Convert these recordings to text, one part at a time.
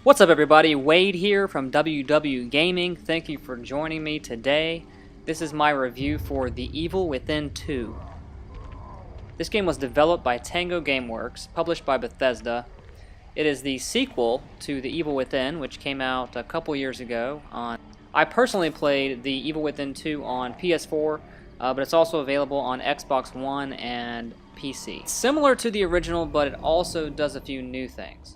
What's up, everybody? Wade here from WW Gaming. Thank you for joining me today. This is my review for The Evil Within 2. This game was developed by Tango Gameworks, published by Bethesda. It is the sequel to The Evil Within, which came out a couple years ago. I personally played The Evil Within 2 on PS4, but it's also available on Xbox One and PC. It's similar to the original, but it also does a few new things.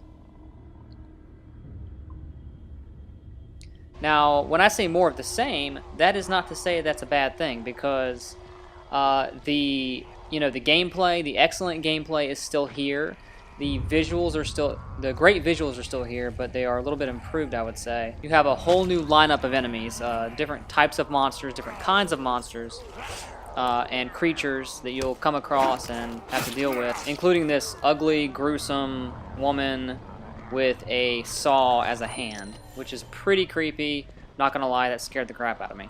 Now, when I say more of the same, that is not to say that's a bad thing, because the gameplay, the excellent gameplay is still here. The great visuals are still here, but they are a little bit improved, I would say. You have a whole new lineup of enemies, different types of monsters, different kinds of monsters, and creatures that you'll come across and have to deal with, including this ugly, gruesome woman with a saw as a hand, which is pretty creepy. Not gonna lie, that scared the crap out of me.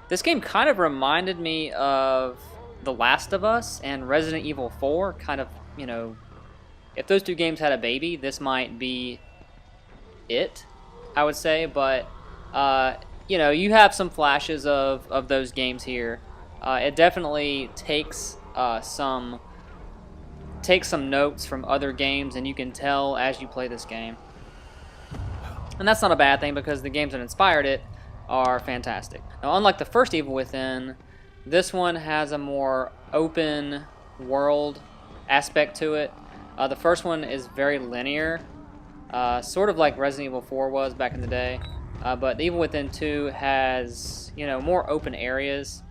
This game kind of reminded me of The Last of Us and Resident Evil 4, kind of, if those two games had a baby, this might be it, I would say, but, you have some flashes of those games here. It definitely takes some notes from other games, and you can tell as you play this game. And that's not a bad thing, because the games that inspired it are fantastic. Now, unlike the first Evil Within, this one has a more open world aspect to it. The first one is very linear, sort of like Resident Evil 4 was back in the day. But the Evil Within 2 has, more open areas.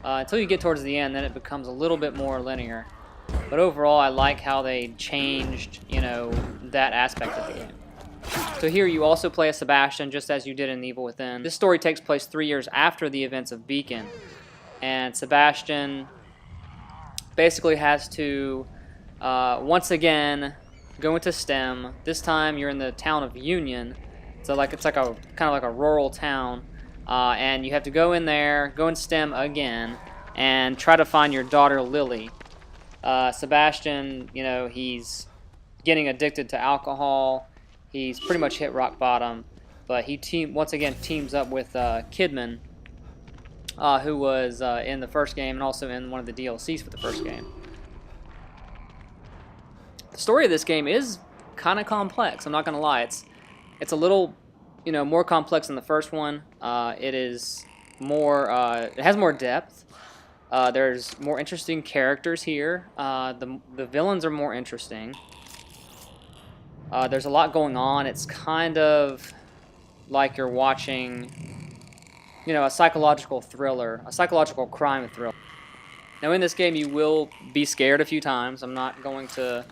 Until you get towards the end, then it becomes a little bit more linear. But overall, I like how they changed, that aspect of the game. So here you also play as Sebastian, just as you did in Evil Within. This story takes place 3 years after the events of Beacon. And Sebastian basically has to, once again, go into STEM. This time you're in the town of Union. So it's like a kind of like a rural town. And you have to go in there, go in STEM again, and try to find your daughter Lily. Sebastian, he's getting addicted to alcohol. He's pretty much hit rock bottom, but he once again teams up with Kidman, who was in the first game and also in one of the DLCs for the first game. The story of this game is kind of complex. I'm not gonna lie. It's a little, more complex than the first one. It is more. It has more depth. There's more interesting characters here. The villains are more interesting. There's a lot going on. It's kind of like you're watching, a psychological thriller, a psychological crime thriller. Now, in this game, you will be scared a few times. I'm not going to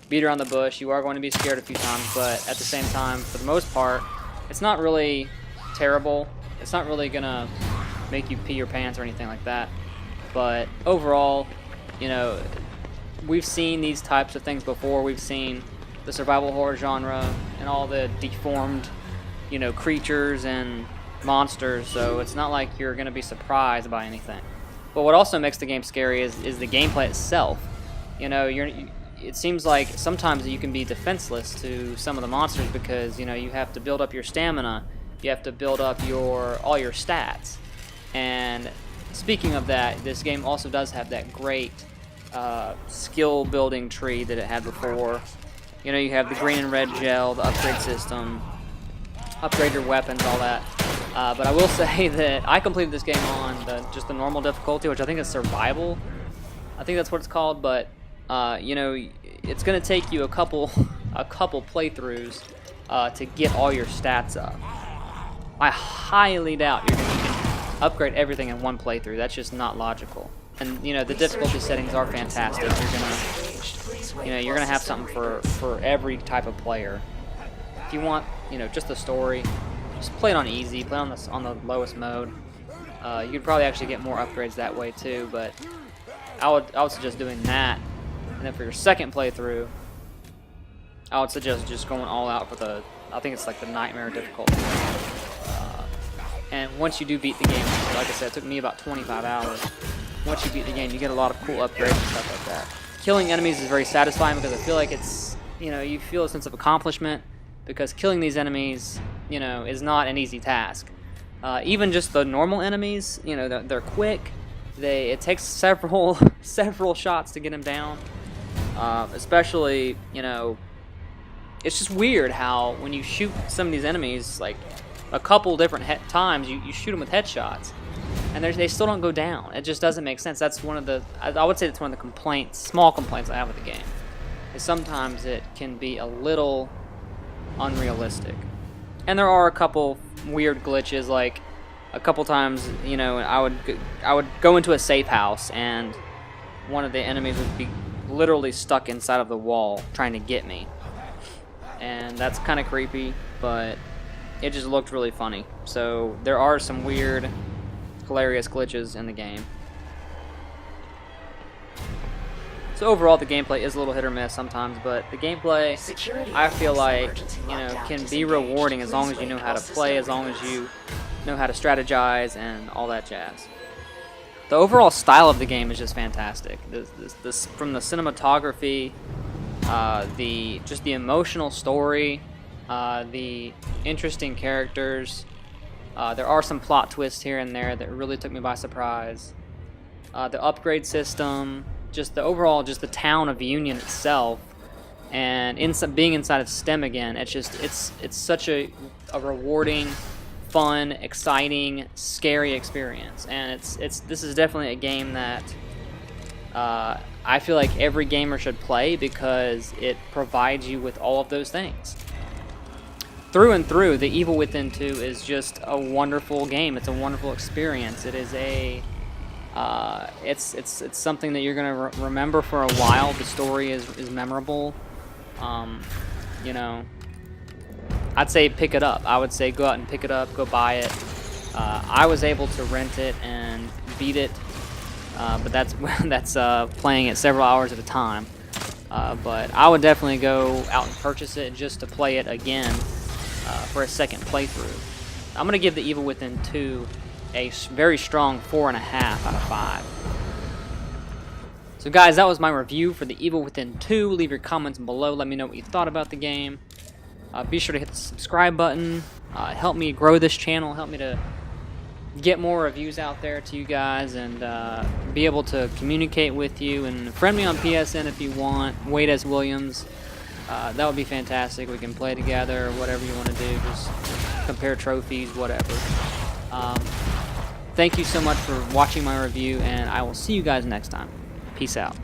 beat around the bush. You are going to be scared a few times, but at the same time, for the most part, it's not really terrible. It's not really gonna make you pee your pants or anything like that. But overall, we've seen these types of things before. We've seen the survival horror genre and all the deformed, creatures and monsters, so it's not like you're going to be surprised by anything. But what also makes the game scary is the gameplay itself. It seems like sometimes you can be defenseless to some of the monsters because, you have to build up your stamina, you have to build up all your stats. And speaking of that, this game also does have that great skill building tree that it had before. You have the green and red gel, the upgrade system, upgrade your weapons, all that. But I will say that I completed this game on just the normal difficulty, which I think is survival. I think that's what it's called. But it's going to take you a couple playthroughs to get all your stats up. I highly doubt you can upgrade everything in one playthrough. That's just not logical. And the difficulty settings are fantastic. You're gonna have something for every type of player. If you want, just the story, just play it on easy. Play on the lowest mode. You could probably actually get more upgrades that way too. But I would suggest doing that. And then for your second playthrough, I would suggest just going all out for I think it's like the nightmare difficulty. And once you do beat the game, like I said, it took me about 25 hours. Once you beat the game, you get a lot of cool upgrades and stuff like that. Killing enemies is very satisfying because I feel like it's, you feel a sense of accomplishment. because killing these enemies, you know, is not an easy task. Even just the normal enemies, you know, they're quick. It takes several several shots to get them down. Especially, you know, it's just weird how when you shoot some of these enemies, like a couple different times, you shoot them with headshots, and they still don't go down. It just doesn't make sense. That's one of the, I would say that's one of the complaints, small complaints I have with the game. Is sometimes it can be a little unrealistic. And there are a couple weird glitches, like a couple times, you know, I would go into a safe house and one of the enemies would be literally stuck inside of the wall trying to get me. And that's kind of creepy, but it just looked really funny. So there are some weird, hilarious glitches in the game. So overall, the gameplay is a little hit or miss sometimes, but the gameplay, I feel like, you know, can be rewarding as long as you know how to play, as long as you know how to strategize and all that jazz. The overall style of the game is just fantastic. This from the cinematography, just the emotional story, the interesting characters. There are some plot twists here and there that really took me by surprise. The upgrade system, just the overall, just the town of Union itself, and being inside of STEM again. It's such a rewarding, fun, exciting, scary experience, and this is definitely a game that I feel like every gamer should play because it provides you with all of those things. Through and through, The Evil Within 2 is just a wonderful game. It's a wonderful experience. It is it's something that you're gonna remember for a while. The story is memorable. You know, I'd say pick it up. I would say go out and pick it up, go buy it. I was able to rent it and beat it, but that's playing it several hours at a time. But I would definitely go out and purchase it just to play it again for a second playthrough. I'm going to give The Evil Within 2 a very strong 4.5 out of 5. So guys, that was my review for The Evil Within 2. Leave your comments below. Let me know what you thought about the game. Be sure to hit the subscribe button. Help me grow this channel. Help me to get more reviews out there to you guys and be able to communicate with you. And friend me on PSN if you want. Wade S. Williams. That would be fantastic. We can play together, whatever you want to do. Just compare trophies, whatever. Thank you so much for watching my review, and I will see you guys next time. Peace out.